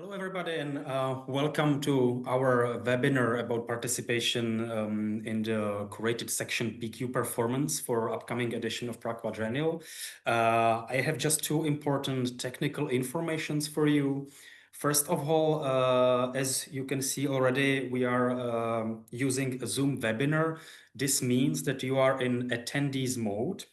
Hello, everybody, and welcome to our webinar about participation in the curated section PQ Performance for upcoming edition of Prague Quadrennial. I have just two important technical informations for you. First of all, as you can see already, we are using a Zoom webinar. This means that you are in attendees mode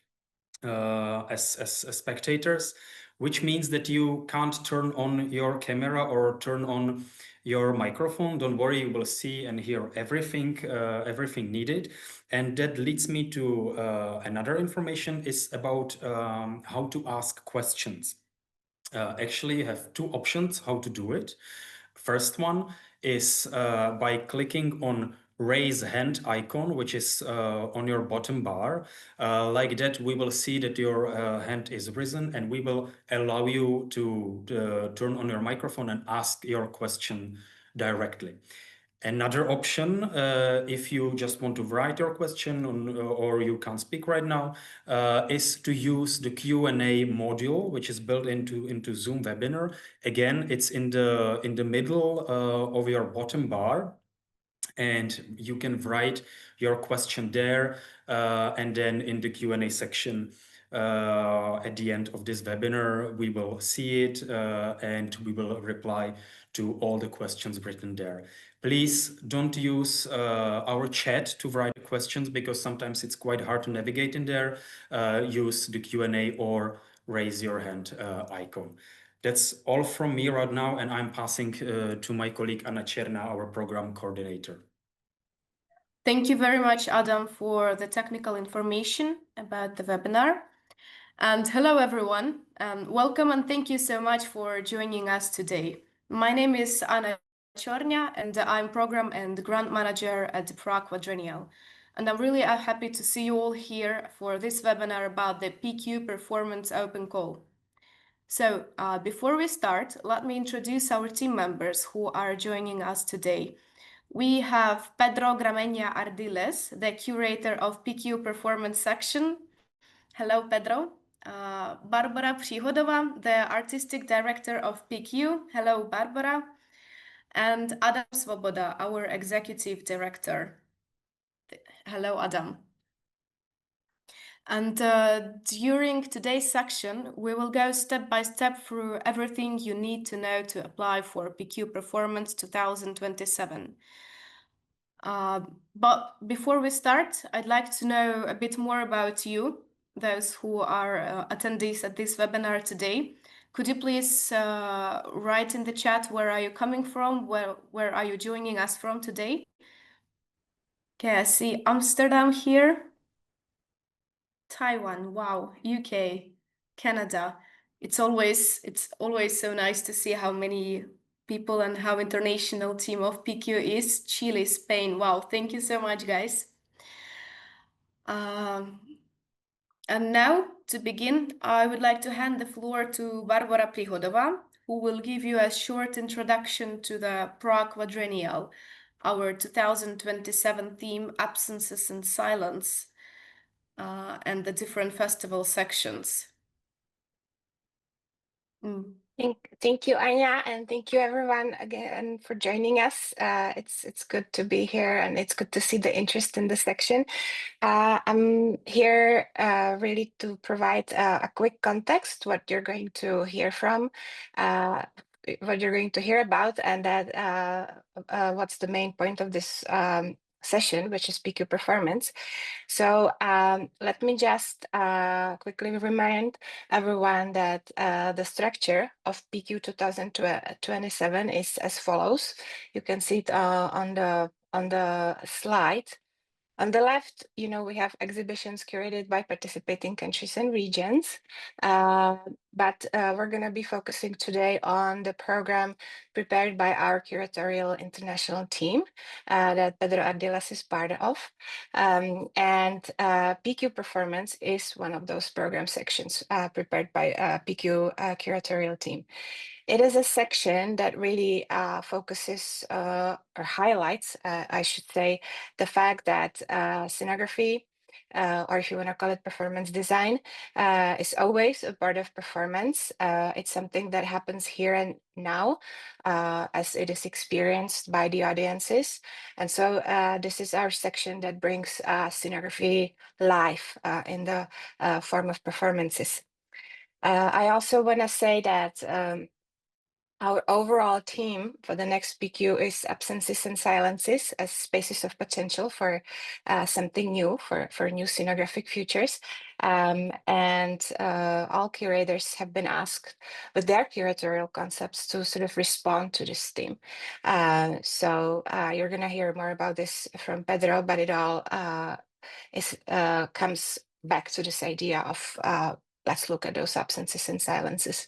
as spectators, which means that you can't turn on your camera or turn on your microphone. Don't worry, you will see and hear everything needed. And that leads me to another information is about how to ask questions. Actually, you have two options how to do it. First one is by clicking on raise hand icon, which is on your bottom bar. Like that, we will see that your hand is risen and we will allow you to turn on your microphone and ask your question directly. Another option, if you just want to write your question or you can't speak right now, is to use the Q&A module, which is built into Zoom webinar. Again, it's in the middle of your bottom bar, and you can write your question there, and then in the Q&A section at the end of this webinar, we will see it and we will reply to all the questions written there. Please don't use our chat to write questions because sometimes it's quite hard to navigate in there. Use the Q&A or raise your hand icon. That's all from me right now, and I'm passing to my colleague Anna Cherna, our program coordinator. Thank you very much, Adam, for the technical information about the webinar. And hello, everyone. Welcome and thank you so much for joining us today. My name is Anna Cherna, and I'm Program and Grant Manager at the Prague Quadrennial. And I'm really happy to see you all here for this webinar about the PQ Performance Open Call. So before we start, let me introduce our team members who are joining us today. We have Pedro Gramenya Ardiles, the curator of PQ Performance section. Hello, Pedro. Barbara Příhodová, the artistic director of PQ. Hello, Barbara. And Adam Svoboda, our executive director. Hello, Adam. And during today's section, we will go step by step through everything you need to know to apply for PQ Performance 2027. But before we start, I'd like to know a bit more about you, those who are attendees at this webinar today. Could you please write in the chat where are you coming from, where are you joining us from today? Okay, I see Amsterdam here. Taiwan, wow, UK, Canada. It's always so nice to see how many people and how international team of PQ is. Chile, Spain, wow, thank you so much, guys. And now, to begin, I would like to hand the floor to Barbara Príhodová, who will give you a short introduction to the Prague Quadrennial, our 2027 theme, Absences and Silence, and the different festival sections. Thank you, Anya, and thank you everyone again for joining us. It's good to be here, and it's good to see the interest in the section. I'm here really to provide a quick context, what you're going to hear from, what you're going to hear about, and that what's the main point of this session, which is PQ Performance. So let me just quickly remind everyone that the structure of PQ 2027 is as follows. You can see it on the slide. On the left, we have exhibitions curated by participating countries and regions, but we're going to be focusing today on the program prepared by our curatorial international team that Pedro Ardiles is part of. And PQ Performance is one of those program sections prepared by PQ curatorial team. It is a section that really focuses or highlights, I should say, the fact that scenography, or if you want to call it performance design, is always a part of performance. It's something that happens here and now, as it is experienced by the audiences. And so this is our section that brings scenography live in the form of performances. I also want to say that our overall theme for the next PQ is absences and silences as spaces of potential for something new, for new scenographic futures. And all curators have been asked with their curatorial concepts to sort of respond to this theme. So you're going to hear more about this from Pedro, but it all comes back to this idea of let's look at those absences and silences.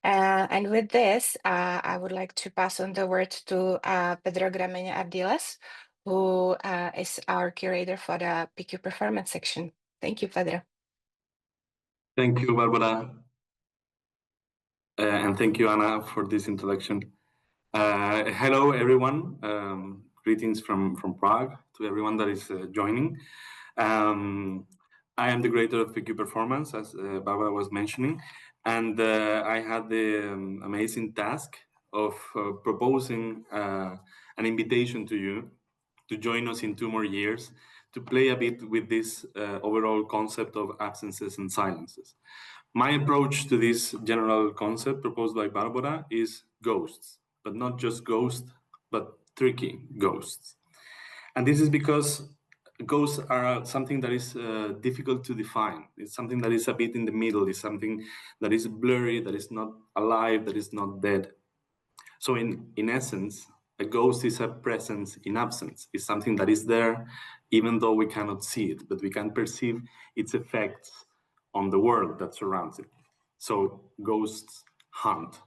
And with this, I would like to pass on the word to Pedro Gramenya Ardiles, who is our curator for the PQ performance section. Thank you, Pedro. Thank you, Barbara. And thank you, Anna, for this introduction. Hello, everyone. Greetings from Prague to everyone that is joining. I am the creator of PQ Performance, as Barbara was mentioning, and I had the amazing task of proposing an invitation to you to join us in 2 more years to play a bit with this overall concept of absences and silences. My approach to this general concept proposed by Barbara is ghosts, but not just ghosts, but tricky ghosts. And this is because ghosts are something that is difficult to define. It's something that is a bit in the middle. It's something that is blurry, that is not alive, that is not dead. So in essence, a ghost is a presence in absence. It's something that is there, even though we cannot see it, but we can perceive its effects on the world that surrounds it. So ghosts hunt.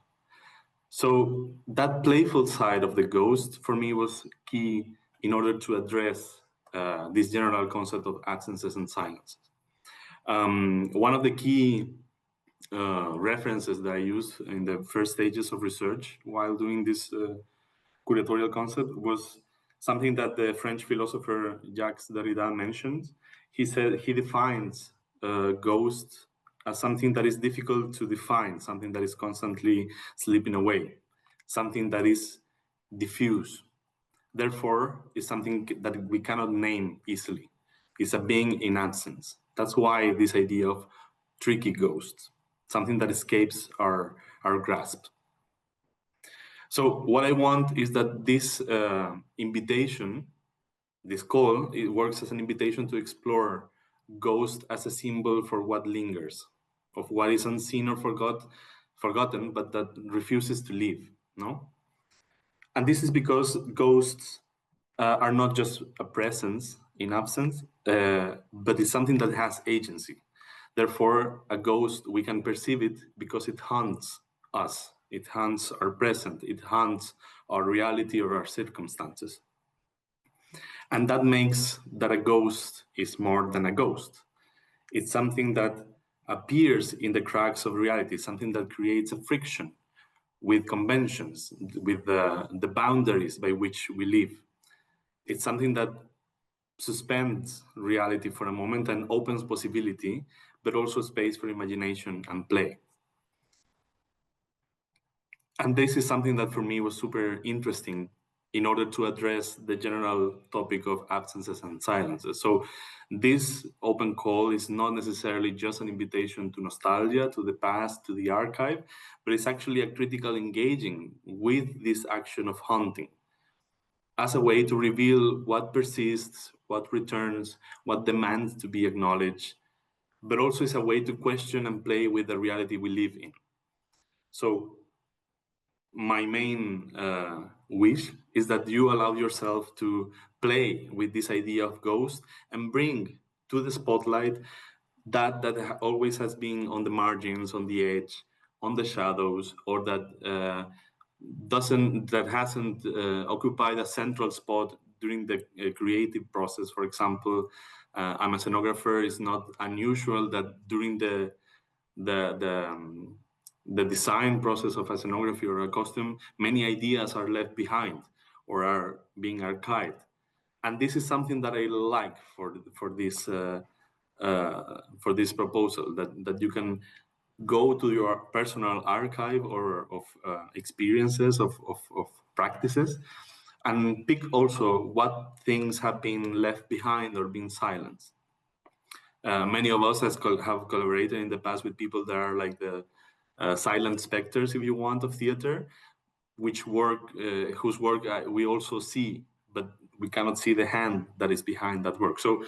So that playful side of the ghost for me was key in order to address this general concept of absences and silences. One of the key references that I use in the first stages of research while doing this curatorial concept was something that the French philosopher Jacques Derrida mentioned. He said he defines ghosts as something that is difficult to define, something that is constantly slipping away, something that is diffuse. Therefore, it's something that we cannot name easily. It's a being in absence. That's why this idea of tricky ghosts, something that escapes our grasp. So what I want is that this invitation, this call, it works as an invitation to explore ghost as a symbol for what lingers, of what is unseen or forgotten, but that refuses to live, no? And this is because ghosts are not just a presence in absence, but it's something that has agency. Therefore, a ghost, we can perceive it because it haunts us. It haunts our present. It haunts our reality or our circumstances. And that makes that a ghost is more than a ghost. It's something that appears in the cracks of reality, something that creates a friction with conventions, with the boundaries by which we live. It's something that suspends reality for a moment and opens possibility, but also space for imagination and play. And this is something that for me was super interesting in order to address the general topic of absences and silences. So this open call is not necessarily just an invitation to nostalgia, to the past, to the archive, but it's actually a critical engaging with this action of hunting as a way to reveal what persists, what returns, what demands to be acknowledged, but also is a way to question and play with the reality we live in. So my main wish is that you allow yourself to play with this idea of ghost and bring to the spotlight that always has been on the margins, on the edge, on the shadows, or that hasn't occupied a central spot during the creative process. For example, I'm a scenographer. It's not unusual that during the design process of a scenography or a costume, many ideas are left behind or are being archived. And this is something that I like for this for this proposal, that you can go to your personal archive or of experiences of practices, and pick also what things have been left behind or been silenced. Many of us have collaborated in the past with people that are like the silent specters, if you want, of theater, whose work we also see, but we cannot see the hand that is behind that work. So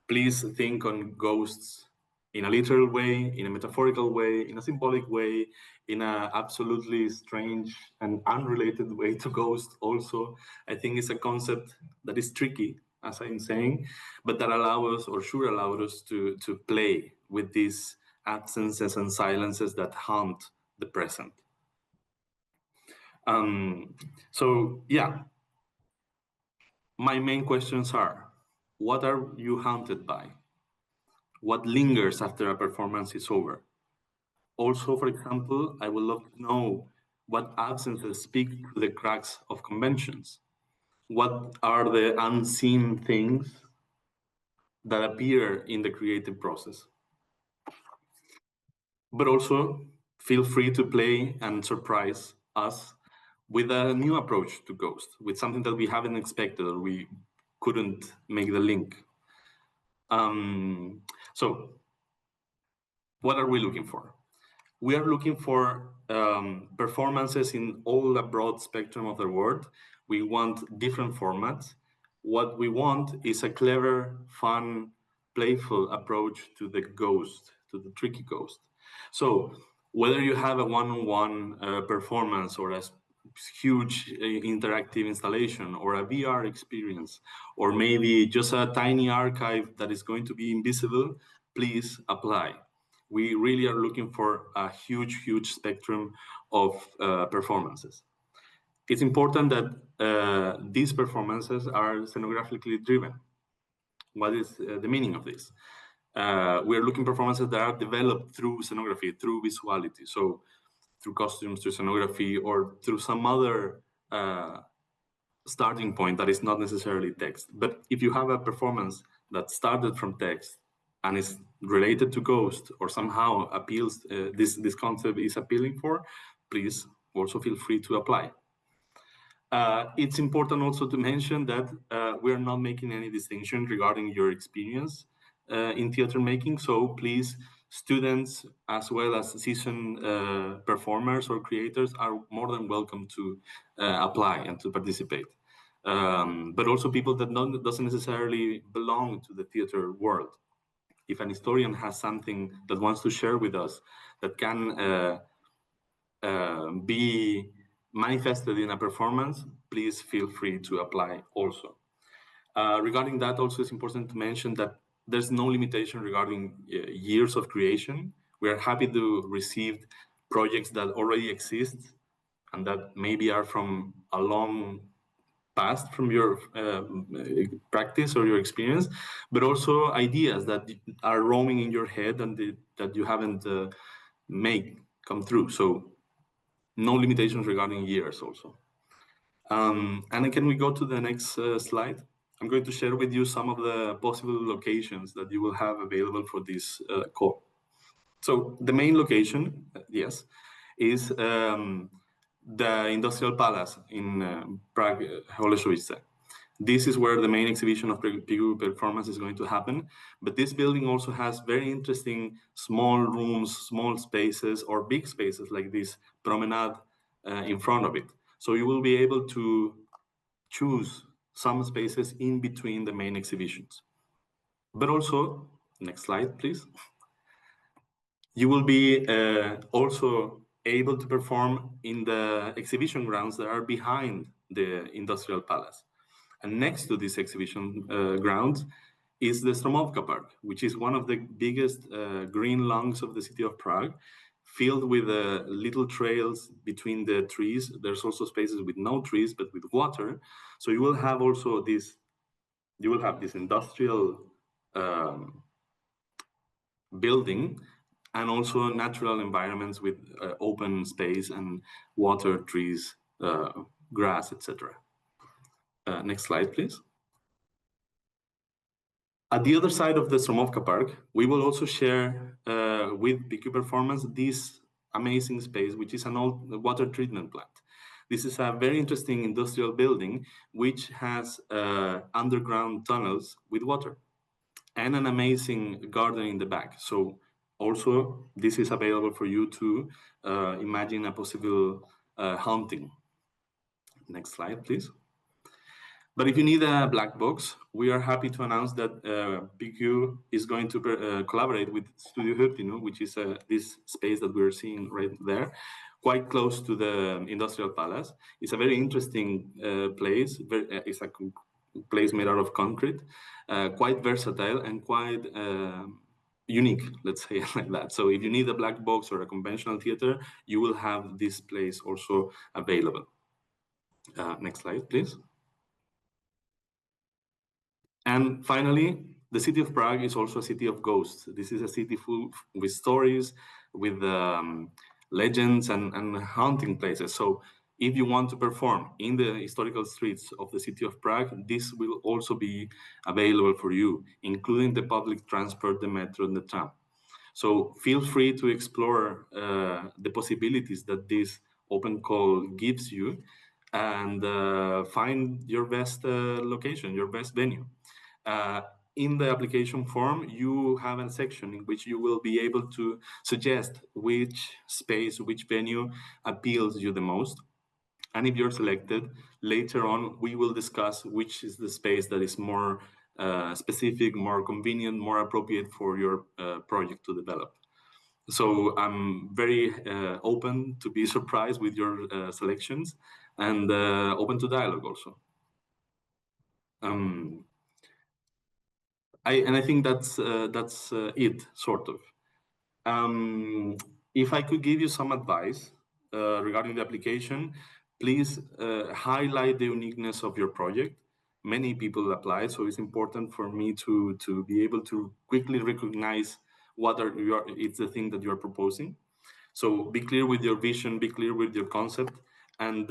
please think on ghosts in a literal way, in a metaphorical way, in a symbolic way, in an absolutely strange and unrelated way to ghosts also. I think it's a concept that is tricky, as I'm saying, but that allows us, or should allow us, to play with these absences and silences that haunt the present. So yeah, my main questions are, what are you haunted by? What lingers after a performance is over? Also, for example, I would love to know what absences speak to the cracks of conventions. What are the unseen things that appear in the creative process? But also, feel free to play and surprise us with a new approach to Ghost, with something that we haven't expected or we couldn't make the link. So, what are we looking for? We are looking for performances in all the broad spectrum of the word. We want different formats. What we want is a clever, fun, playful approach to the ghost, to the tricky ghost. So whether you have a one-on-one performance or a huge interactive installation or a VR experience, or maybe just a tiny archive that is going to be invisible, please apply. We really are looking for a huge spectrum of performances. It's important that these performances are scenographically driven. What is the meaning of this? We are looking performances that are developed through scenography, through visuality. So through costumes, through scenography, or through some other starting point that is not necessarily text. But if you have a performance that started from text and is related to ghost, or somehow appeals, this concept is appealing for, please also feel free to apply. It's important also to mention that we are not making any distinction regarding your experience in theater making. So please, students as well as seasoned performers or creators are more than welcome to apply and to participate. But also people that doesn't necessarily belong to the theater world. If an historian has something that wants to share with us that can be manifested in a performance, please feel free to apply also. Regarding that, also it's important to mention that there's no limitation regarding years of creation. We are happy to receive projects that already exist and that maybe are from a long past from your practice or your experience, but also ideas that are roaming in your head and that you haven't made come through. So no limitations regarding years also. And can we go to the next slide? I'm going to share with you some of the possible locations that you will have available for this call. So the main location, yes, is the Industrial Palace in Prague, Holešovice. This is where the main exhibition of PQ performance is going to happen. But this building also has very interesting small rooms, small spaces, or big spaces like this promenade in front of it. So you will be able to choose some spaces in between the main exhibitions. But also, next slide, please. You will be also able to perform in the exhibition grounds that are behind the Industrial Palace. And next to this exhibition grounds is the Stromovka Park, which is one of the biggest green lungs of the city of Prague, filled with little trails between the trees. There's also spaces with no trees, but with water. So you will have also this, you will have this industrial building and also natural environments with open space and water, trees, grass, etc. Next slide, please. At the other side of the Stromovka Park, we will also share with PQ Performance this amazing space, which is an old water treatment plant. This is a very interesting industrial building which has underground tunnels with water and an amazing garden in the back. So also this is available for you to imagine a possible haunting. Next slide, please. But if you need a black box, we are happy to announce that PQ is going to collaborate with Studio Hyrtinu, which is this space that we're seeing right there, quite close to the Industrial Palace. It's a very interesting place. It's a place made out of concrete, quite versatile and quite unique, let's say it like that. So if you need a black box or a conventional theater, you will have this place also available. Next slide, please. And finally, the city of Prague is also a city of ghosts. This is a city full with stories, with legends and haunting places. So if you want to perform in the historical streets of the city of Prague, this will also be available for you, including the public transport, the metro and the tram. So feel free to explore the possibilities that this open call gives you and find your best location, your best venue. In the application form, you have a section in which you will be able to suggest which space, which venue appeals you the most. And if you're selected, later on, we will discuss which is the space that is more specific, more convenient, more appropriate for your project to develop. So I'm very open to be surprised with your selections and open to dialogue also. I think that's it, sort of. If I could give you some advice regarding the application, please highlight the uniqueness of your project. Many people apply, so it's important for me to be able to quickly recognize what it's the thing that you're proposing. So be clear with your vision, be clear with your concept, and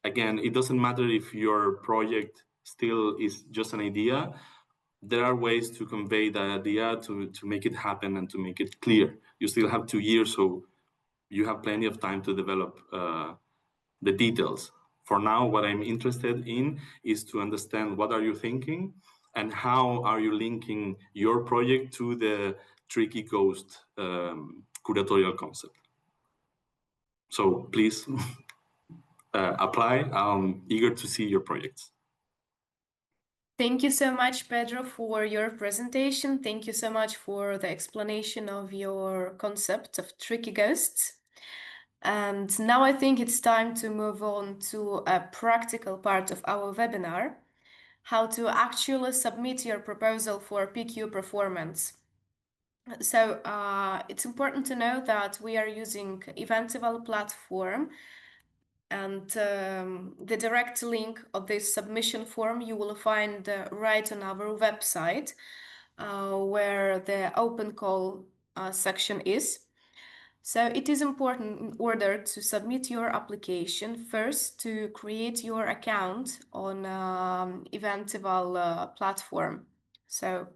again, it doesn't matter if your project still is just an idea. There are ways to convey the idea, to make it happen and to make it clear. You still have 2 years, so you have plenty of time to develop the details. For now, what I'm interested in is to understand what are you thinking and how are you linking your project to the tricky ghost curatorial concept. So please apply. I'm eager to see your projects. Thank you so much, Pedro, for your presentation. Thank you so much for the explanation of your concept of tricky ghosts. And now I think it's time to move on to a practical part of our webinar, how to actually submit your proposal for PQ performance. So it's important to know that we are using Eventival platform, and the direct link of this submission form you will find right on our website where the open call section is. So it is important, in order to submit your application, first to create your account on Eventival platform. So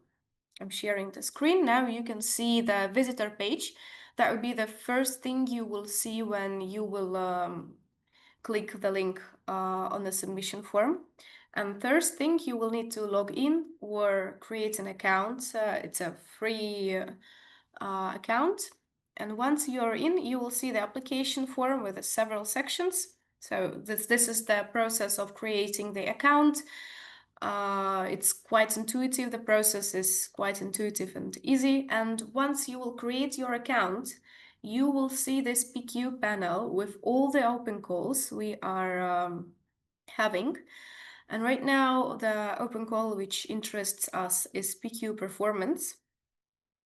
I'm sharing the screen now. You can see the visitor page. That would be the first thing you will see when you will click the link on the submission form. And first thing, you will need to log in or create an account. It's a free account. And once you're in, you will see the application form with several sections. So this is the process of creating the account. It's quite intuitive. The process is quite intuitive and easy. And once you will create your account, you will see this PQ panel with all the open calls we are having. And right now, the open call which interests us is PQ performance.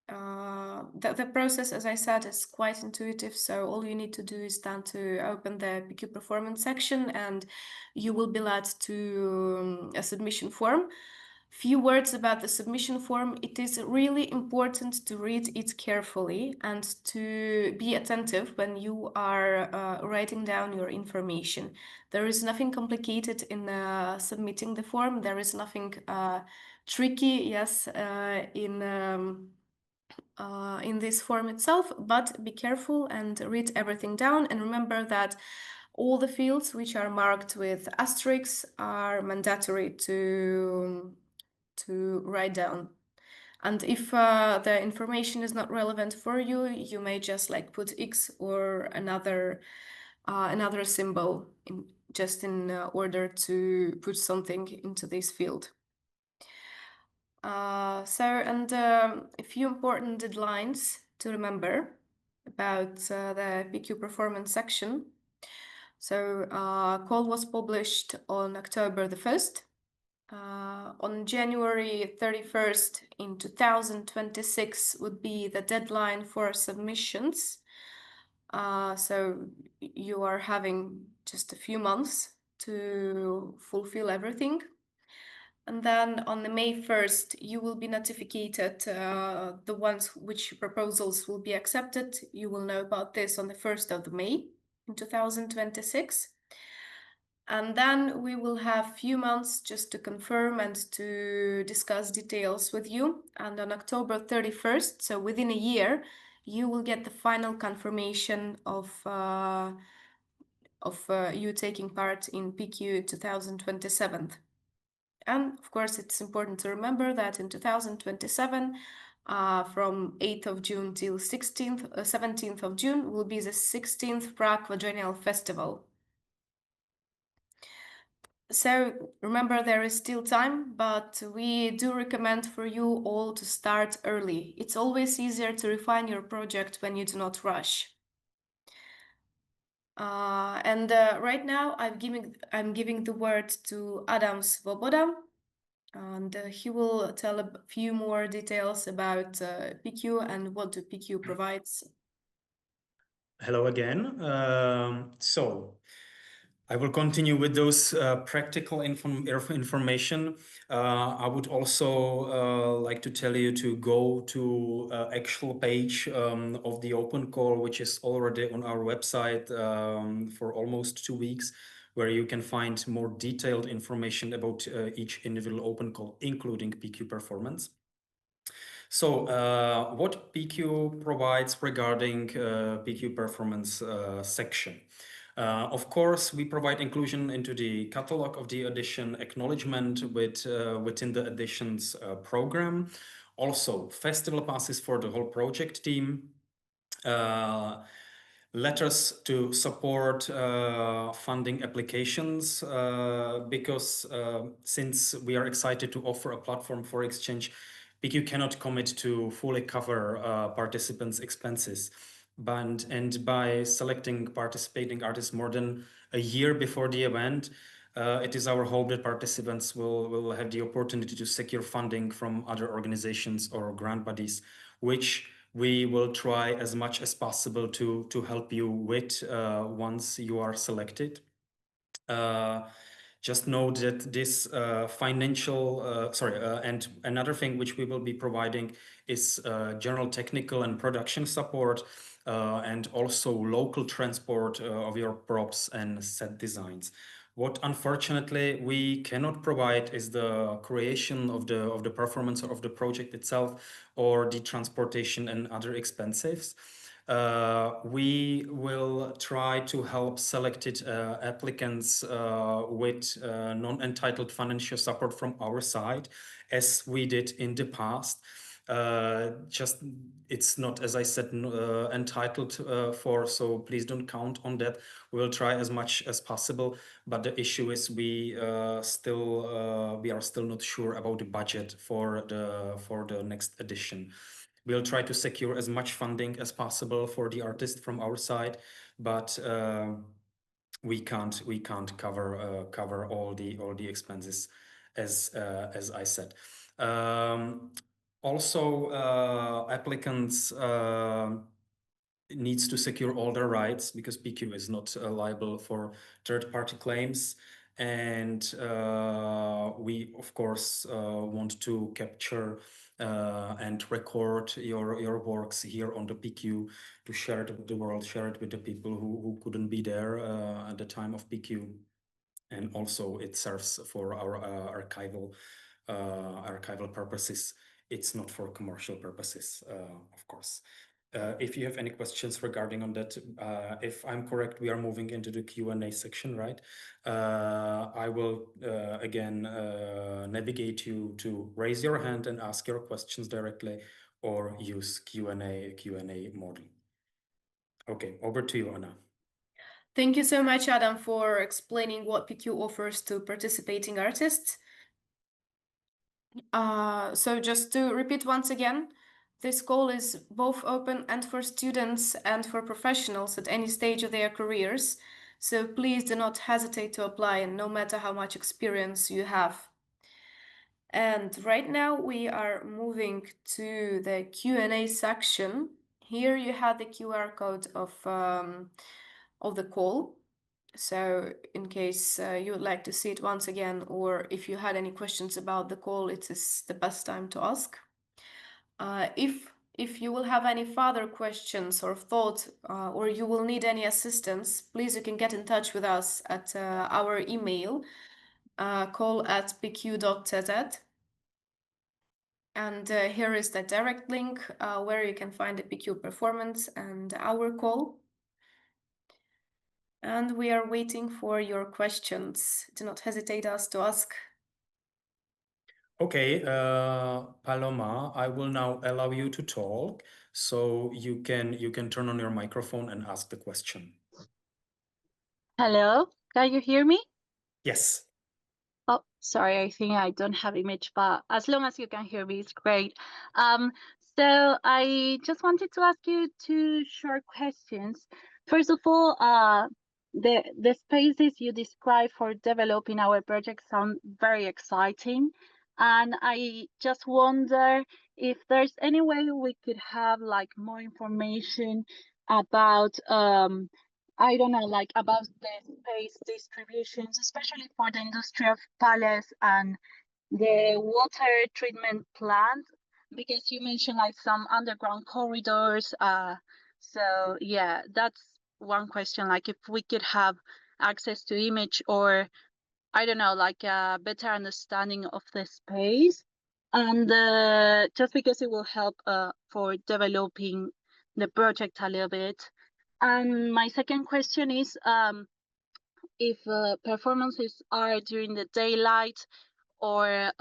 The process, as I said, is quite intuitive. So all you need to do is then to open the PQ performance section and you will be led to a submission form. Few words about the submission form. It is really important to read it carefully and to be attentive when you are writing down your information. There is nothing complicated in submitting the form. There is nothing tricky, yes, in this form itself, but be careful and read everything down, and remember that all the fields which are marked with asterisks are mandatory to write down. And if the information is not relevant for you, you may just like put X or another symbol in order to put something into this field. A few important deadlines to remember about the PQ performance section. So call was published on October the 1st. On January 31st in 2026 would be the deadline for submissions. So you are having just a few months to fulfill everything. And then on the May 1st, you will be notified the ones which proposals will be accepted. You will know about this on the 1st of May in 2026. And then we will have few months just to confirm and to discuss details with you. And on October 31st, so within a year, you will get the final confirmation of you taking part in PQ 2027. And of course, it's important to remember that in 2027, from 8th of June till 17th of June will be the 16th Prague Quadrennial Festival. So remember, there is still time, but we do recommend for you all to start early. It's always easier to refine your project when you do not rush. Right now, I'm giving the word to Adam Svoboda, and he will tell a few more details about PQ and what the PQ provides. Hello again. So I will continue with those practical information. I would also like to tell you to go to actual page of the open call, which is already on our website for almost 2 weeks, where you can find more detailed information about each individual open call, including PQ performance. So what PQ provides regarding PQ performance section? Of course, we provide inclusion into the catalog of the edition, acknowledgement within the editions program, also festival passes for the whole project team, letters to support funding applications, because since we are excited to offer a platform for exchange, PQ cannot commit to fully cover participants' expenses. And by selecting participating artists more than a year before the event, it is our hope that participants will have the opportunity to secure funding from other organizations or grant bodies, which we will try as much as possible to help you with once you are selected. Just note that this and another thing which we will be providing is general technical and production support, and also local transport of your props and set designs. What unfortunately we cannot provide is the creation of the performance of the project itself, or the transportation and other expenses. We will try to help selected applicants with non-entitled financial support from our side, as we did in the past. Just it's not, as I said, entitled for, so please don't count on that. We will try as much as possible, but the issue is we are still not sure about the budget for the next edition. We'll try to secure as much funding as possible for the artist from our side, but we can't cover all the expenses, as I said. Also, applicants needs to secure all their rights, because PQ is not liable for third-party claims. And we, of course, want to capture and record your works here on the PQ, to share it with the world, share it with the people who couldn't be there at the time of PQ. And also it serves for our archival archival purposes. It's not for commercial purposes, of course. If you have any questions regarding on that, if I'm correct, we are moving into the Q&A section, right? I will again navigate you to raise your hand and ask your questions directly, or use Q&A model. Okay, over to you, Anna. Thank you so much, Adam, for explaining what PQ offers to participating artists. So just to repeat once again, this call is both open and for students and for professionals at any stage of their careers. So please do not hesitate to apply, no matter how much experience you have. And right now we are moving to the Q&A section. Here you have the QR code of the call. So in case you would like to see it once again, or if you had any questions about the call, it is the best time to ask. If you will have any further questions or thoughts, or you will need any assistance, please you can get in touch with us at our email, call@pq.tz. And here is the direct link where you can find the PQ performance and our call. And we are waiting for your questions. Do not hesitate us to ask. Okay, Paloma, I will now allow you to talk, so you can turn on your microphone and ask the question. Hello, can you hear me? Yes. Oh, sorry, I think I don't have image, but as long as you can hear me, it's great. So I just wanted to ask you two short questions. First of all, the spaces you describe for developing our project sound very exciting. And I just wonder if there's any way we could have like more information about I don't know, like about the space distributions, especially for the industrial palace and the water treatment plant, because you mentioned like some underground corridors. So yeah, that's one question. Like if we could have access to image, or I don't know, like a better understanding of the space, and just because it will help for developing the project a little bit. And my second question is if performances are during the daylight, or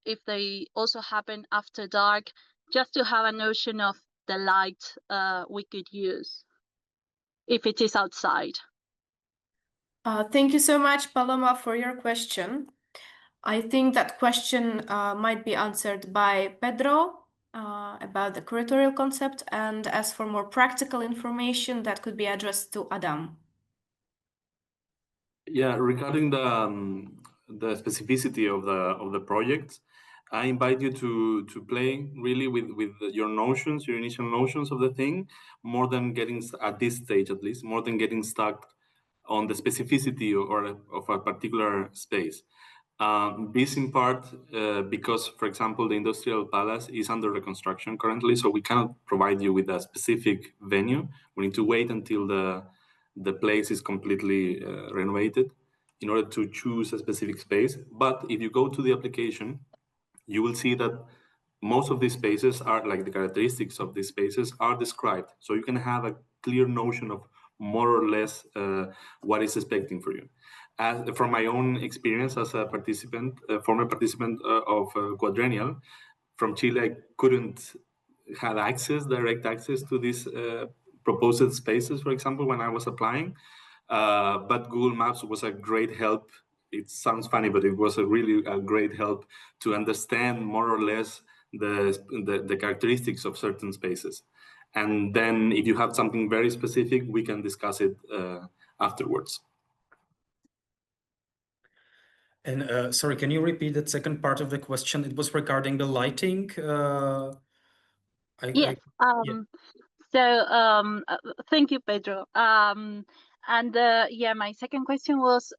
if they also happen after dark, just to have a notion of the light we could use if it is outside. Thank you so much, Paloma, for your question. I think that question might be answered by Pedro about the curatorial concept, and as for more practical information, that could be addressed to Adam. Yeah, regarding the specificity of the project, I invite you to play really with your notions, your initial notions of the thing, more than getting at this stage, at least, more than getting stuck on the specificity or of a particular space. This in part because, for example, the Industrial Palace is under reconstruction currently, so we cannot provide you with a specific venue. We need to wait until the place is completely renovated in order to choose a specific space. But if you go to the application, you will see that most of these spaces are, like, the characteristics of these spaces are described. So you can have a clear notion of more or less what is expecting for you. From my own experience as a participant, former participant of Quadrennial, from Chile, I couldn't have direct access to these proposed spaces, for example, when I was applying. But Google Maps was a great help. It sounds funny, but it was really a great help to understand more or less the characteristics of certain spaces. And then if you have something very specific, we can discuss it afterwards. And sorry, can you repeat that second part of the question? It was regarding the lighting. Yes. So thank you, Pedro. And yeah, my second question was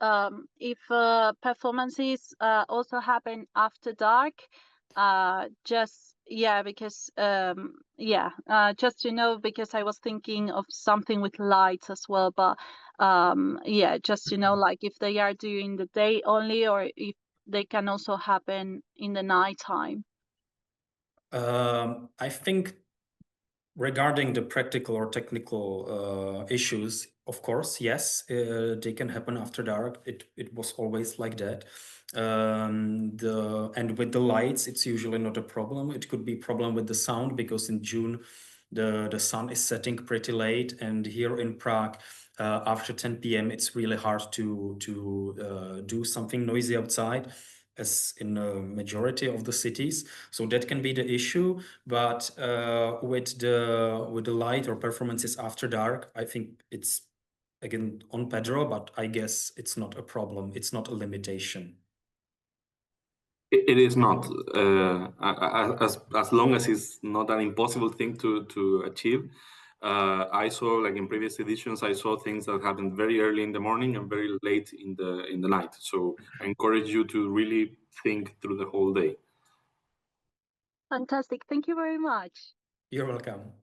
if performances also happen after dark. Just because just to know, because I was thinking of something with lights as well, but just to know, like if they are during the day only, or if they can also happen in the nighttime? I think regarding the practical or technical issues, of course, yes, they can happen after dark. It was always like that. And with the lights, it's usually not a problem. It could be a problem with the sound because in June, the sun is setting pretty late, and here in Prague, after 10 p.m., it's really hard to do something noisy outside, as in a majority of the cities. So that can be the issue. But with the light or performances after dark, I think it's again on Pedro, but I guess it's not a problem. It's not a limitation. It is not, as long as it's not an impossible thing to achieve. I saw, like in previous editions, I saw things that happened very early in the morning and very late in the night. So I encourage you to really think through the whole day. Fantastic. Thank you very much. You're welcome.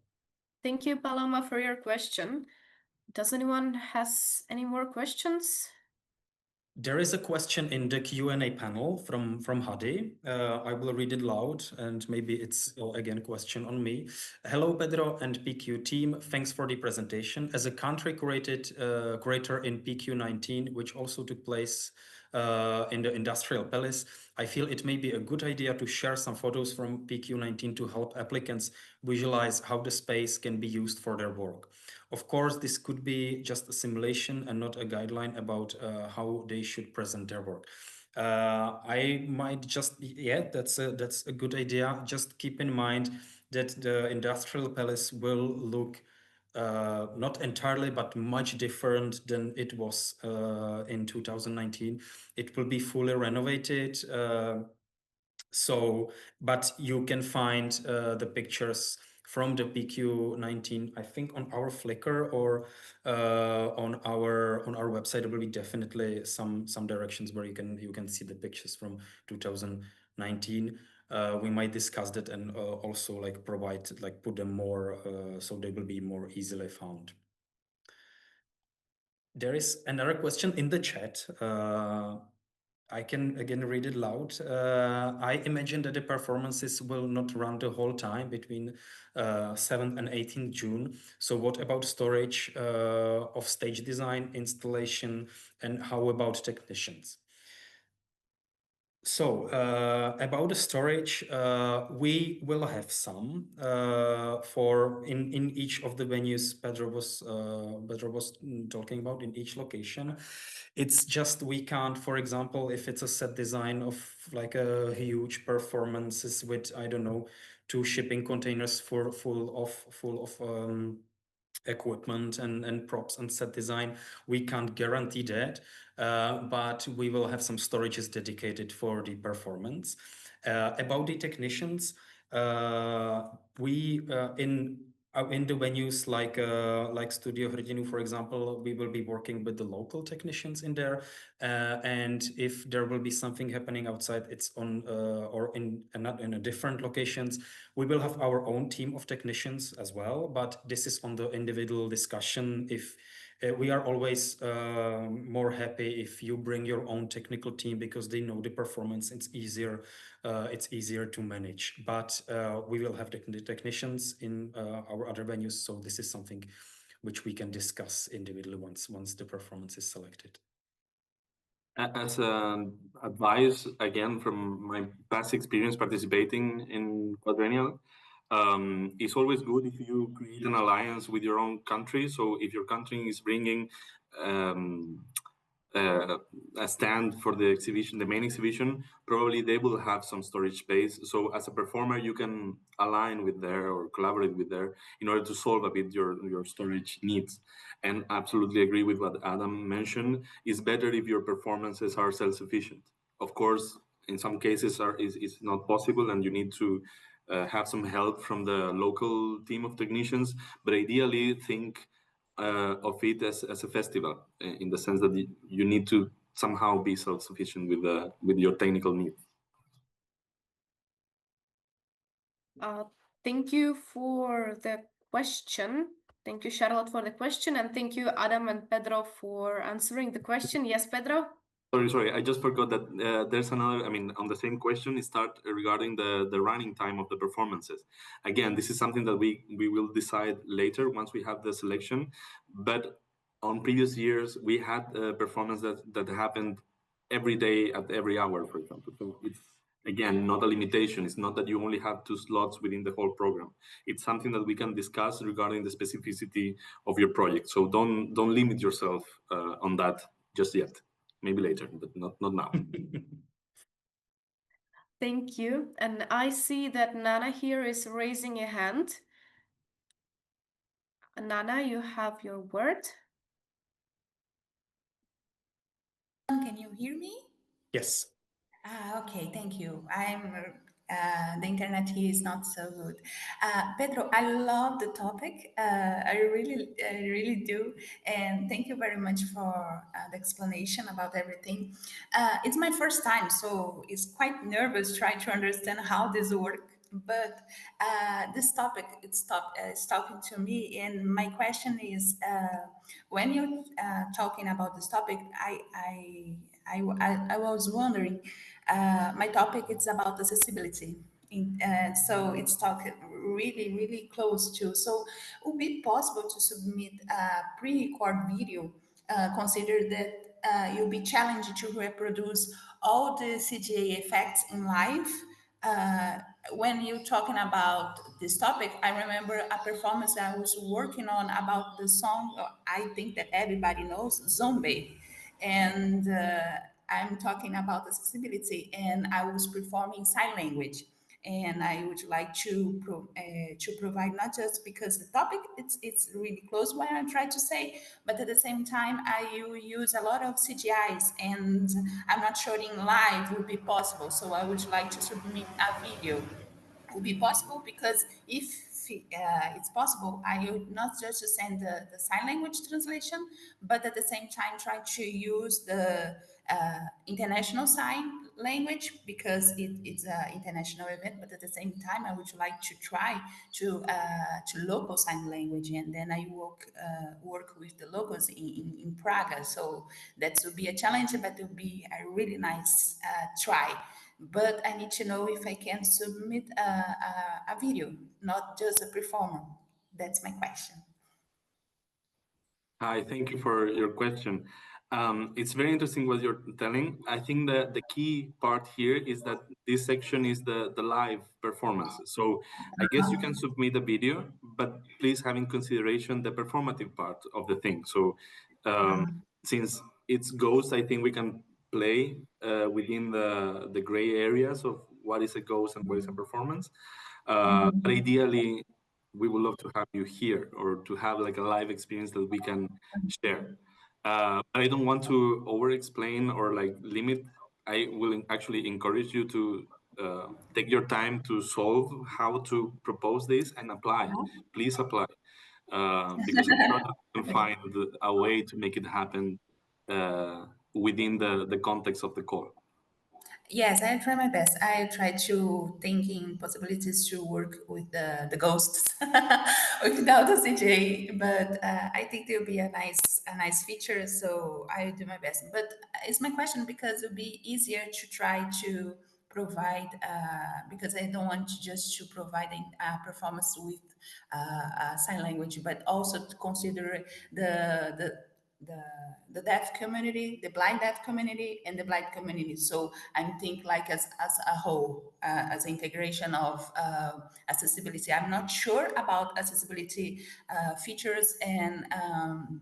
Thank you, Paloma, for your question. Does anyone has any more questions? There is a question in the Q&A panel from Hadi. I will read it loud, and maybe it's again a question on me. Hello, Pedro and PQ team. Thanks for the presentation. As a country curator in PQ19, which also took place in the Industrial Palace, I feel it may be a good idea to share some photos from PQ19 to help applicants visualize how the space can be used for their work. Of course, this could be just a simulation and not a guideline about how they should present their work. I might just, that's a good idea. Just keep in mind that the Industrial Palace will look not entirely, but much different than it was in 2019. It will be fully renovated. But you can find the pictures from the PQ19, I think, on our Flickr or on our website. There will be definitely some directions where you can see the pictures from 2019. We might discuss that and also like put them more so they will be more easily found. There is another question in the chat. I can again read it loud. I imagine that the performances will not run the whole time between 7th and 18th June. So what about storage of stage design, installation, and how about technicians? So about the storage, we will have some for in each of the venues Pedro was talking about in each location. It's just we can't, for example, if it's a set design of like a huge performances with, I don't know, 2 shipping containers full of equipment and props and set design, we can't guarantee that, but we will have some storages dedicated for the performance. About the technicians, we in the venues like Studio Hrdinu, for example, we will be working with the local technicians in there, and if there will be something happening outside, it's on or in a different locations, we will have our own team of technicians as well. But this is on the individual discussion. If we are always more happy if you bring your own technical team because they know the performance. It's easier to manage. But we will have the technicians in our other venues. So this is something which we can discuss individually once the performance is selected. As advice, again, from my past experience participating in Quadrennial, it's always good if you create an alliance with your own country. So if your country is bringing a stand for the exhibition, the main exhibition, probably they will have some storage space. So as a performer, you can align with there or collaborate with there in order to solve a bit your storage needs. And absolutely agree with what Adam mentioned. It's better if your performances are self-sufficient. Of course, in some cases it's not possible and you need to have some help from the local team of technicians, but ideally think of it as a festival, in the sense that you need to somehow be self-sufficient with your technical needs. Thank you for the question. Thank you, Charlotte, for the question, and thank you, Adam and Pedro, for answering the question. Yes, Pedro? Sorry, I just forgot that there's another, I mean, on the same question, it start regarding the running time of the performances. Again, this is something that we will decide later once we have the selection. But on previous years, we had a performance that happened every day at every hour, for example. So it's, again, not a limitation. It's not that you only have 2 slots within the whole program. It's something that we can discuss regarding the specificity of your project. So don't limit yourself on that just yet. Maybe later, but not now. Thank you. And I see that Nana here is raising a hand. Nana, you have your word. Can you hear me? Yes. Okay, thank you. The internet here is not so good. Pedro, I love the topic. I really do. And thank you very much for the explanation about everything. It's my first time, so it's quite nervous trying to understand how this works. But this topic, it's talking to me. And my question is, when you're talking about this topic, I was wondering, my topic is about accessibility. So it's talking really close to. So would be possible to submit a pre-record video, consider that you'll be challenged to reproduce all the CGA effects in live. Uh, when you're talking about this topic, I remember a performance I was working on about the song, I think that everybody knows, Zombie. And I'm talking about accessibility, and I was performing sign language. And I would like to provide, not just because the topic it's really close what I'm trying to say, but at the same time I use a lot of CGIs, and I'm not sure in live would be possible. So I would like to submit a video, would be possible, because if it's possible, I would not just to send the sign language translation, but at the same time try to use the international sign language, because it's an international event. But at the same time, I would like to try to local sign language, and then I work with the locals in Prague. So that would be a challenge, but it would be a really nice try. But I need to know if I can submit a video, not just a performer. That's my question. Hi, thank you for your question. It's very interesting what you're telling. I think that the key part here is that this section is the live performance. So I guess you can submit a video, but please have in consideration the performative part of the thing. So since it's ghost, I think we can play within the gray areas of what is a ghost and what is a performance. But ideally, we would love to have you here, or to have like a live experience that we can share. I don't want to over explain or like limit. I will actually encourage you to take your time to solve how to propose this and apply. Please apply, because I'm sure that we can find a way to make it happen within the context of the call. Yes, I try my best. I try to thinking possibilities to work with the ghosts without the CJ, but I think there'll be a nice feature. So I do my best. But it's my question, because it'll be easier to try to provide, because I don't want to just to provide a performance with sign language, but also to consider the the deaf community, the blind deaf community, and the blind community. So I'm thinking like as a whole, as integration of accessibility. I'm not sure about accessibility features and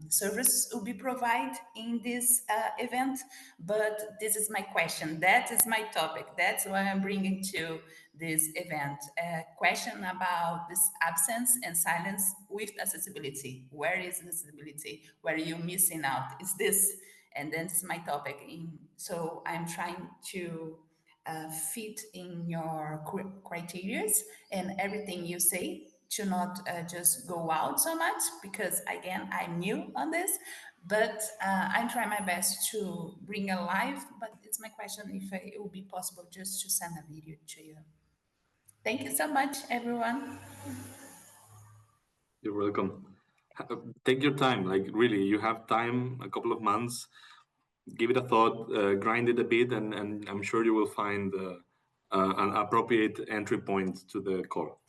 service will be provided in this event, but this is my question. That is my topic. That's why I'm bringing to this event. A question about this absence and silence with accessibility. Where is accessibility? Where are you missing out? Is this? And then this is my topic. So I'm trying to fit in your criteria and everything you say, to not just go out so much, because again, I'm new on this, but I'm trying my best to bring a live. But it's my question if it will be possible just to send a video to you. Thank you so much, everyone. You're welcome. Take your time. Like really, you have time, a couple of months. give it a thought, grind it a bit, and I'm sure you will find an appropriate entry point to the call.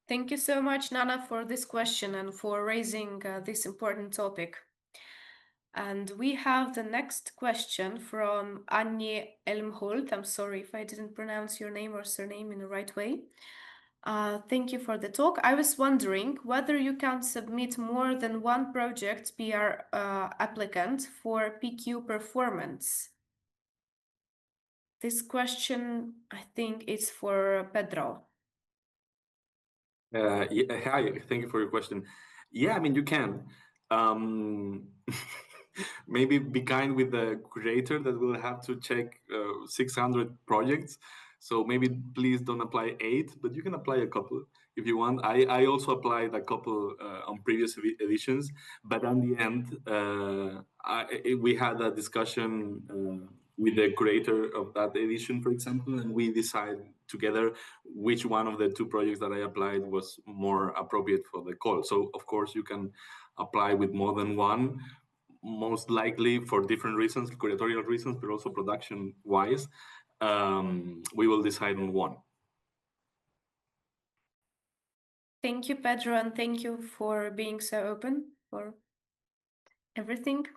Thank you so much, Nana, for this question and for raising this important topic. And we have the next question from Annie Elmholt. I'm sorry if I didn't pronounce your name or surname in the right way. Thank you for the talk. I was wondering whether you can submit more than one project per applicant for PQ performance. This question, I think, is for Pedro. Yeah, hi, thank you for your question. Yeah, I mean, you can. Maybe be kind with the creator that will have to check 600 projects. So maybe please don't apply 8, but you can apply a couple if you want. I also applied a couple on previous editions, but in the end, we had a discussion with the creator of that edition, for example, and we decided together which one of the 2 projects that I applied was more appropriate for the call. So of course you can apply with more than one, most likely for different reasons, curatorial reasons, but also production wise. We will decide on one. Thank you, Pedro, and thank you for being so open for everything.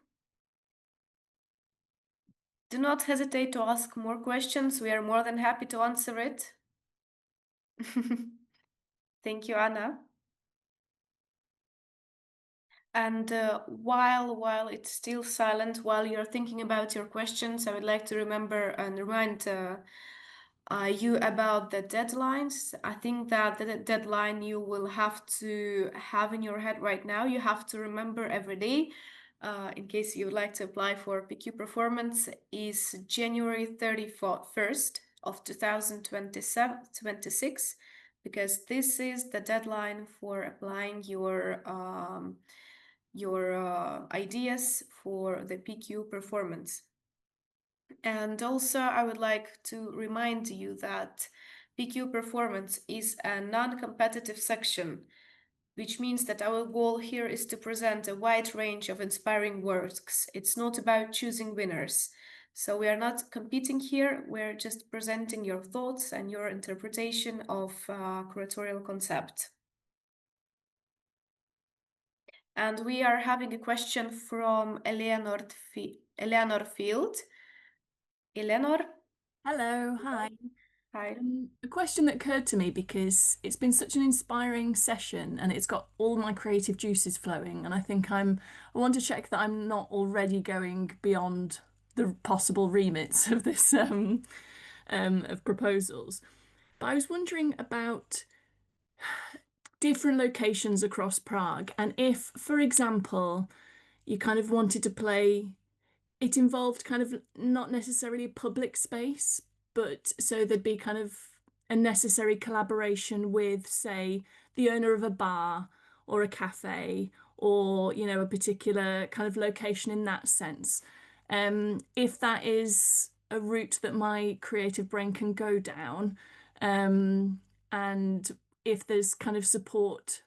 Do not hesitate to ask more questions. We are more than happy to answer it. Thank you, Anna. And while it's still silent, while you're thinking about your questions, I would like to remember and remind you about the deadlines. I think that the deadline you will have to have in your head right now, you have to remember every day, in case you would like to apply for PQ performance, is January 31st of 2026, because this is the deadline for applying your ideas for the PQ performance. And also, I would like to remind you that PQ performance is a non-competitive section, which means that our goal here is to present a wide range of inspiring works. It's not about choosing winners. So we are not competing here, we're just presenting your thoughts and your interpretation of curatorial concept. And we are having a question from Eleanor Field. Eleanor? Hello, hi. Hi. A question that occurred to me because it's been such an inspiring session and it's got all my creative juices flowing, and I think I want to check that I'm not already going beyond the possible remits of this of proposals. But I was wondering about different locations across Prague, and if, for example, you kind of wanted to play, it involved kind of not necessarily a public space, but so there'd be kind of a necessary collaboration with, say, the owner of a bar or a cafe, or, you know, a particular kind of location in that sense. If that is a route that my creative brain can go down, and if there's kind of support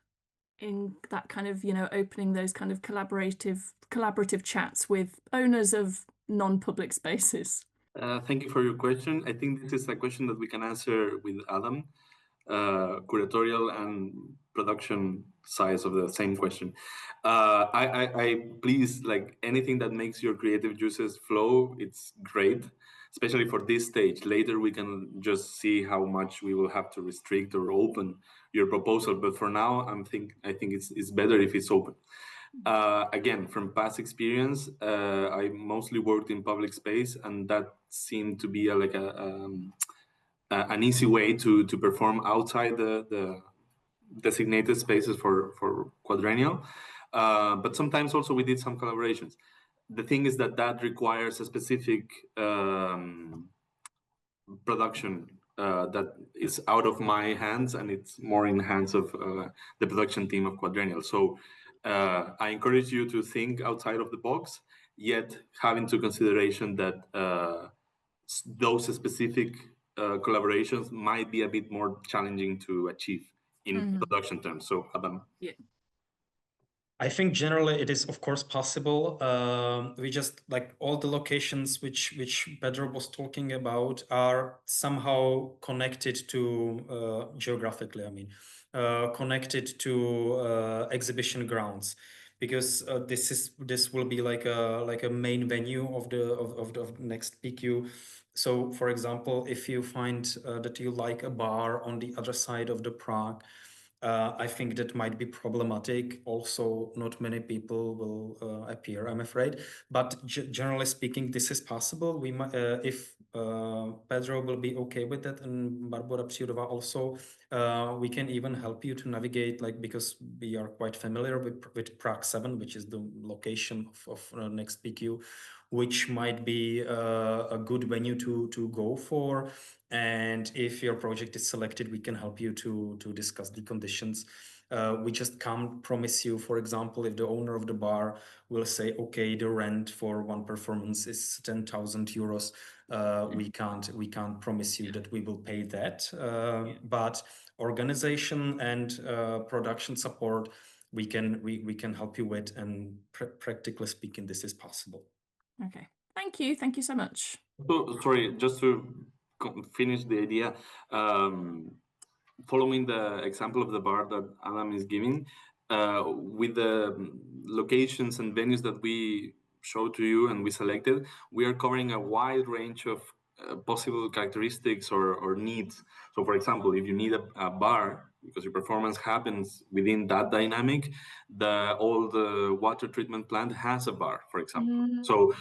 in that kind of, you know, opening those kind of collaborative chats with owners of non-public spaces. Thank you for your question. I think this is a question that we can answer with Adam, curatorial and production sides of the same question. I please, like, anything that makes your creative juices flow, it's great, especially for this stage. Later we can just see how much we will have to restrict or open your proposal, but for now I think it's better if it's open. Again, from past experience, I mostly worked in public space, and that seemed to be an easy way to perform outside the designated spaces for Quadrennial. But sometimes also we did some collaborations. The thing is that requires a specific production that is out of my hands, and it's more in the hands of the production team of Quadrennial. So I encourage you to think outside of the box, yet have into consideration that those specific collaborations might be a bit more challenging to achieve in production terms. So, Adam. Yeah. I think generally it is, of course, possible. We just like all the locations which Pedro was talking about are somehow connected to geographically. I mean, connected to exhibition grounds, because this will be like a main venue of the next PQ. So, for example, if you find that you like a bar on the other side of the Prague, I think that might be problematic. Also, not many people will appear, I'm afraid. But generally speaking, this is possible. We might, if Pedro will be okay with that, and Barbara Psiudova also, we can even help you to navigate, like, because we are quite familiar with Prague 7, which is the location of next PQ, which might be a good venue to go for. And if your project is selected, we can help you to discuss the conditions. We just can't promise you, for example, if the owner of the bar will say, okay, the rent for one performance is 10,000 euros, we can't promise you that we will pay that. But organization and production support, we can help you with, and practically speaking, this is possible. Okay, thank you so much. So, sorry, just to finish the idea, following the example of the bar that Adam is giving, with the locations and venues that we showed to you and we selected, we are covering a wide range of possible characteristics or needs. So, for example, if you need a bar because your performance happens within that dynamic, all the water treatment plant has a bar, for example. So,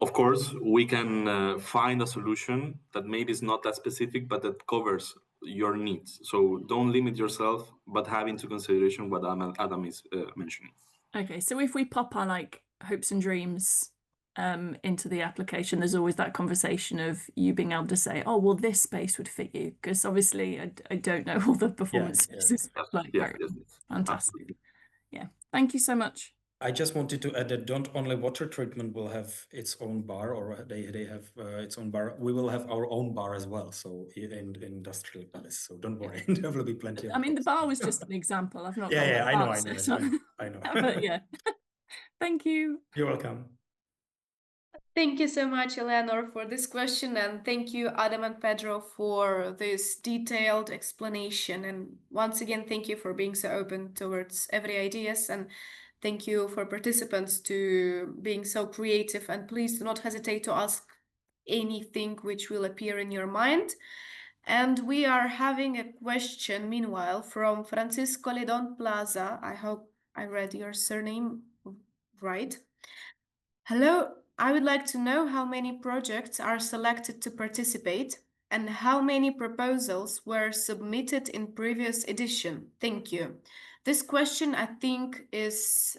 of course, we can find a solution that maybe is not that specific, but that covers your needs. So don't limit yourself, but have into consideration what Adam is mentioning. Okay, so if we pop our like hopes and dreams into the application, there's always that conversation of you being able to say, oh, well, this space would fit you, because obviously I don't know all the performance spaces. Like, yes, fantastic. absolutely. Yeah, thank you so much. I just wanted to add that don't only water treatment will have its own bar, or they have its own bar. We will have our own bar as well. So in Industrial Palace. So don't worry, there will be plenty of. I mean, the bar was just an example. I've not. Yeah, I know. I know. But yeah, thank you. You're welcome. Thank you so much, Eleanor, for this question, and thank you, Adam and Pedro, for this detailed explanation. And once again, thank you for being so open towards every ideas, and thank you for participants to being so creative. And please do not hesitate to ask anything which will appear in your mind. And we are having a question, meanwhile, from Francisco Ledon Plaza. I hope I read your surname right. Hello, I would like to know how many projects are selected to participate and how many proposals were submitted in previous edition. Thank you. This question, I think, is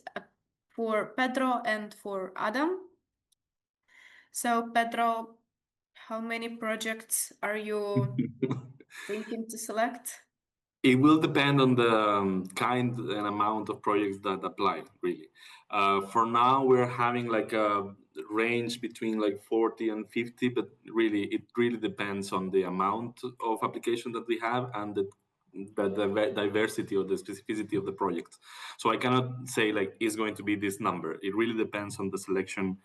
for Pedro and for Adam. So, Pedro, how many projects are you thinking to select? It will depend on the kind and amount of projects that apply, really. For now, we're having like a range between like 40 and 50, but really, it really depends on the amount of application that we have and the diversity or the specificity of the project. So I cannot say like it's going to be this number. It really depends on the selection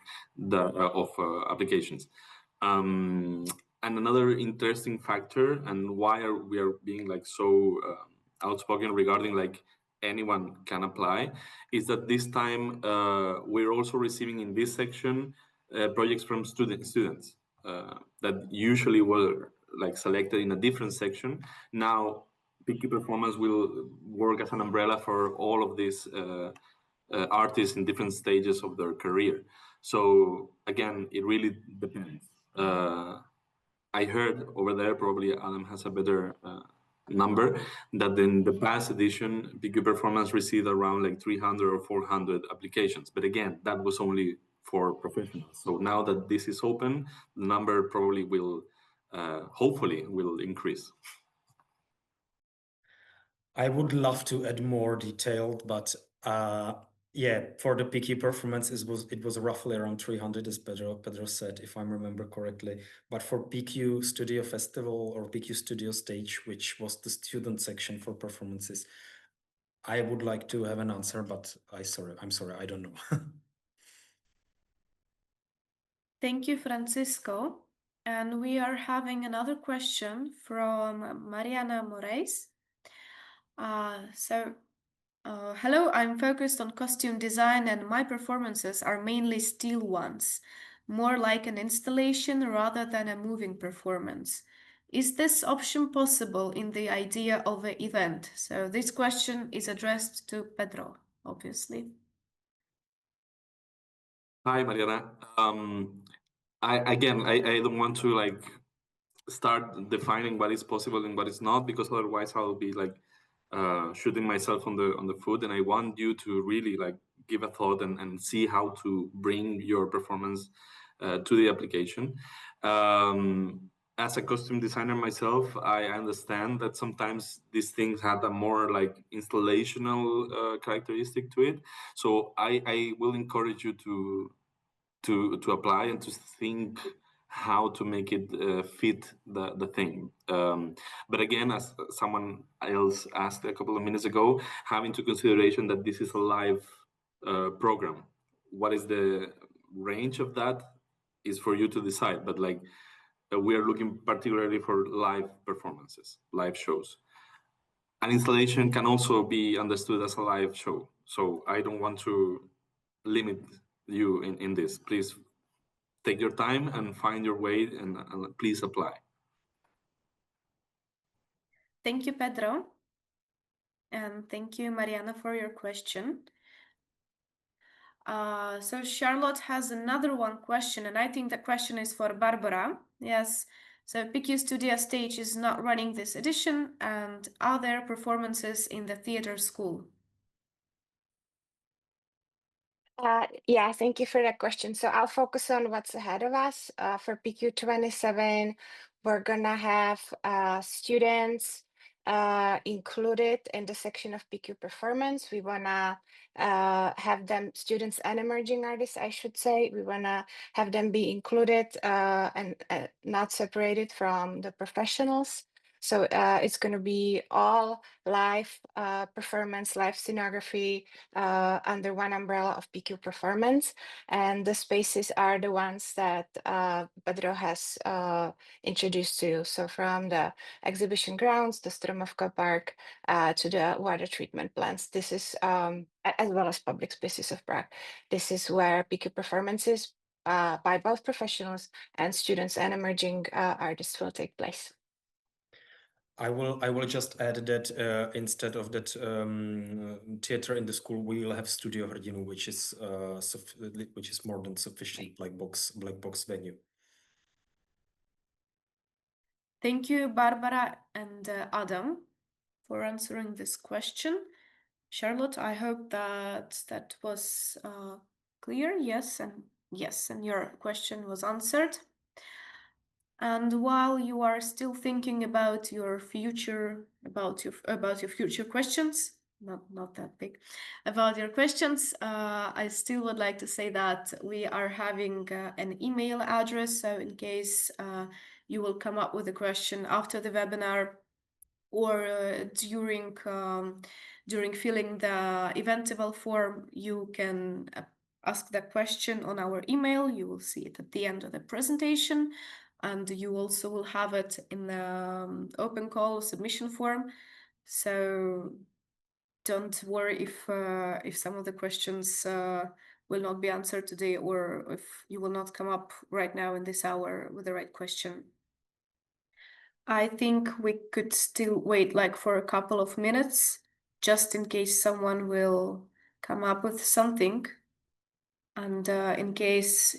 of applications. And another interesting factor, and why we are being like so outspoken regarding like anyone can apply, is that this time we're also receiving in this section projects from students that usually were like selected in a different section. Now PQ Performance will work as an umbrella for all of these artists in different stages of their career. So again, it really depends. I heard over there, probably Adam has a better number, that in the past edition, PQ Performance received around like 300 or 400 applications. But again, that was only for professionals. So now that this is open, the number probably will, hopefully, will increase. I would love to add more detailed, but yeah, for the PQ Performance, it was roughly around 300, as Pedro said, if I remember correctly. But for PQ Studio Festival or PQ Studio Stage, which was the student section for performances, I would like to have an answer, but I'm sorry, I don't know. Thank you, Francisco. And we are having another question from Mariana Moraes. Hello, I'm focused on costume design and my performances are mainly still ones, more like an installation rather than a moving performance. Is this option possible in the idea of an event? So this question is addressed to Pedro, obviously. Hi, Mariana. I don't want to like start defining what is possible and what is not, because otherwise I'll be like shooting myself on the foot. And I want you to really like give a thought and see how to bring your performance to the application. As a costume designer myself, I understand that sometimes these things have a more like installational characteristic to it. So I will encourage you to apply and to think how to make it fit the thing. But again, as someone else asked a couple of minutes ago, having to consideration that this is a live program. What is the range of that is for you to decide. But like we are looking particularly for live performances, live shows. An installation can also be understood as a live show. So I don't want to limit you in this. Please take your time and find your way and please apply. Thank you, Pedro. And thank you, Mariana, for your question. So Charlotte has another one question, and I think the question is for Barbara. Yes. So PQ Studio Stage is not running this edition, and are there performances in the theater school? Yeah, thank you for that question. So I'll focus on what's ahead of us. For PQ27, we're gonna have students included in the section of PQ performance. We wanna have them, students and emerging artists, I should say. We wanna have them be included and not separated from the professionals. So it's going to be all live performance, live scenography under one umbrella of PQ performance. And the spaces are the ones that Pedro has introduced to you. So from the exhibition grounds, the Stromovka Park, to the water treatment plants. This is, as well as public spaces of Prague. This is where PQ performances by both professionals and students and emerging artists will take place. I will just add that instead of that theater in the school, we will have Studio Hrdinu, which is more than sufficient black box venue. Thank you, Barbara and Adam, for answering this question. Charlotte, I hope that was clear. Yes, and your question was answered. And while you are still thinking about your future, about your future questions, not that big, about your questions, I still would like to say that we are having an email address. So in case you will come up with a question after the webinar or during filling the eventable form, you can ask the question on our email. You will see it at the end of the presentation. And you also will have it in the open call submission form. So don't worry if some of the questions will not be answered today, or if you will not come up right now in this hour with the right question. I think we could still wait like for a couple of minutes, just in case someone will come up with something. And in case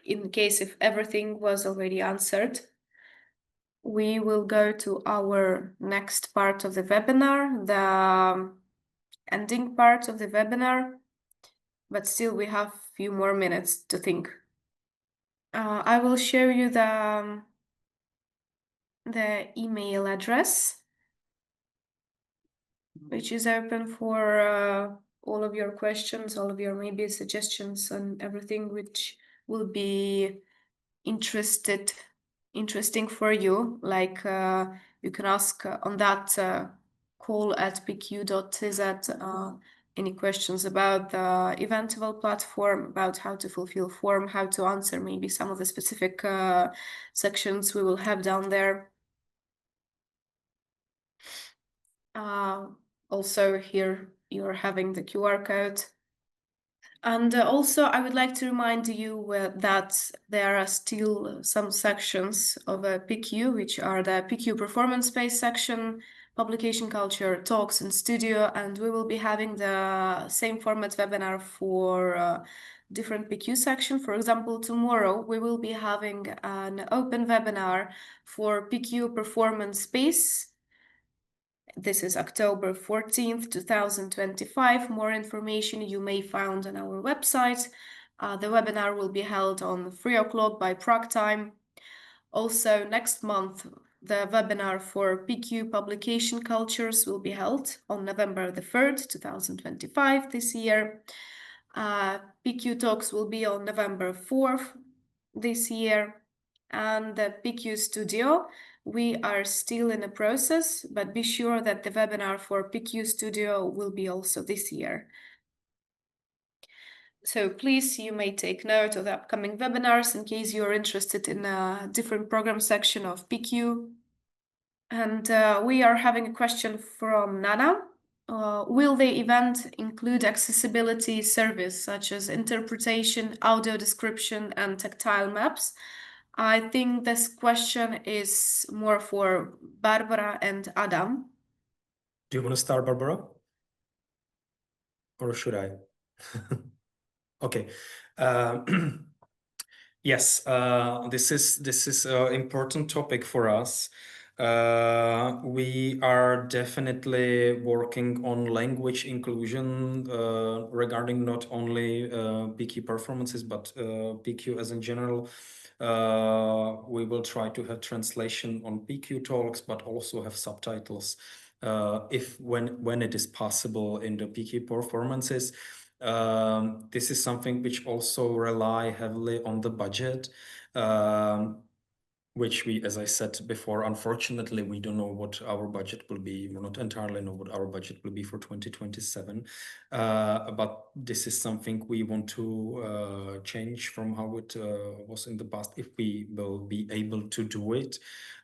if everything was already answered, we will go to our next part of the webinar, the ending part of the webinar, but still we have a few more minutes to think. I will show you the email address, which is open for all of your questions, all of your maybe suggestions and everything which will be interesting for you. Like you can ask on that call@pq.tz any questions about the Eventable platform, about how to fulfill form, how to answer maybe some of the specific sections we will have down there. Also here you're having the QR code. And also, I would like to remind you that there are still some sections of a PQ, which are the PQ performance space section, publication culture, talks, and studio. And we will be having the same format webinar for different PQ section. For example, tomorrow we will be having an open webinar for PQ performance space. This is October 14th, 2025. More information you may find on our website. The webinar will be held on 3 o'clock by Prague time. Also, next month, the webinar for PQ publication cultures will be held on November the 3rd, 2025 this year. PQ talks will be on November 4th this year. And the PQ Studio, we are still in a process, but be sure that the webinar for PQ Studio will be also this year. So please, you may take note of the upcoming webinars in case you're interested in a different program section of PQ. And we are having a question from Nana. Will the event include accessibility service such as interpretation, audio description, and tactile maps? I think this question is more for Barbara and Adam. Do you want to start, Barbara? Or should I? Okay. Yes, this is an important topic for us. We are definitely working on language inclusion regarding not only PQ performances, but PQ as in general. We will try to have translation on PQ talks, but also have subtitles when it is possible in the PQ performances. This is something which also rely heavily on the budget, which we, as I said before, unfortunately, we don't know what our budget will be. We not entirely know what our budget will be for 2027. But this is something we want to change from how it was in the past, if we will be able to do it.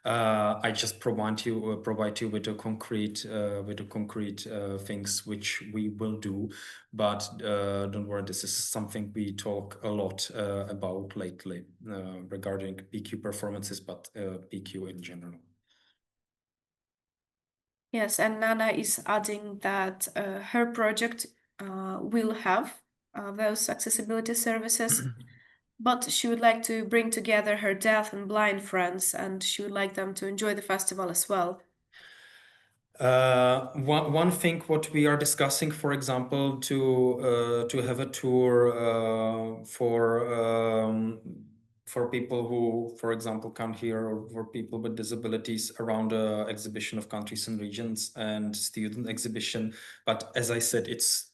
I just provide you with a concrete things which we will do. But don't worry, this is something we talk a lot about lately regarding PQ performances, but PQ in general. Yes, and Nana is adding that her project will have those accessibility services, but she would like to bring together her deaf and blind friends, and she would like them to enjoy the festival as well. One thing what we are discussing, for example, to have a tour for people who, for example, come here, or for people with disabilities around the exhibition of countries and regions and student exhibition. But as I said, it's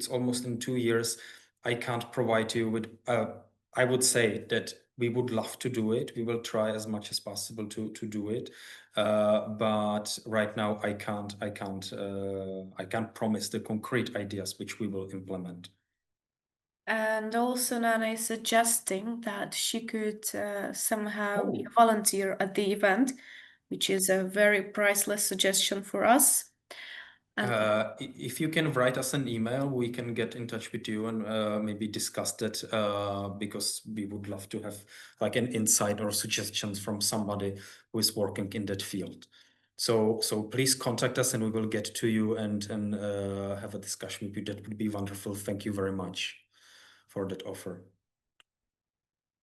almost in 2 years. I can't provide you with. I would say that we would love to do it. We will try as much as possible to do it. But right now I can't promise the concrete ideas which we will implement. And also Nana is suggesting that she could somehow be a volunteer at the event, which is a very priceless suggestion for us. And if you can write us an email, we can get in touch with you and maybe discuss that because we would love to have like an insight or suggestions from somebody who is working in that field. So please contact us and we will get to you and have a discussion with you. That would be wonderful. Thank you very much for that offer.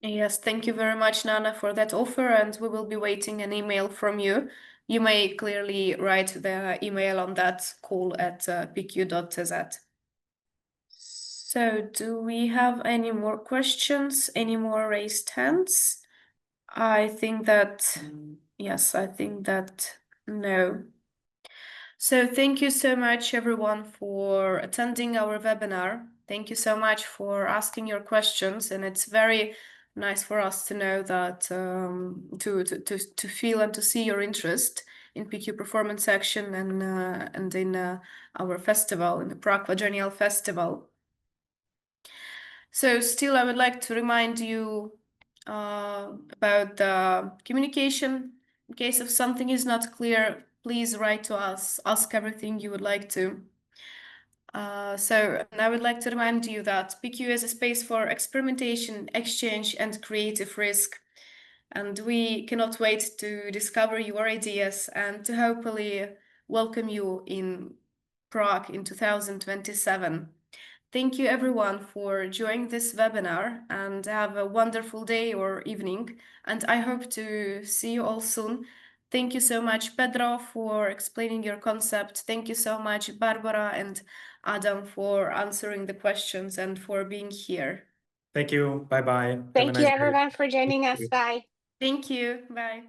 Yes, thank you very much, Nana, for that offer, and we will be waiting an email from you. You may clearly write the email on that call@pq.tz. So do we have any more questions? Any more raised hands? I think that, yes, I think that no. So thank you so much, everyone, for attending our webinar. Thank you so much for asking your questions, and it's very nice for us to know that to feel and to see your interest in PQ Performance section and in our festival, in the Prague Quadrennial Festival. So still, I would like to remind you about the communication. In case if something is not clear, please write to us, ask everything you would like to. So I would like to remind you that PQ is a space for experimentation, exchange, and creative risk. And we cannot wait to discover your ideas and to hopefully welcome you in Prague in 2027. Thank you everyone for joining this webinar, and have a wonderful day or evening. And I hope to see you all soon. Thank you so much, Pedro, for explaining your concept. Thank you so much, Barbara and Adam, for answering the questions and for being here. Thank you. Bye-bye. Thank you, everyone, for joining us. Bye. Thank you. Bye.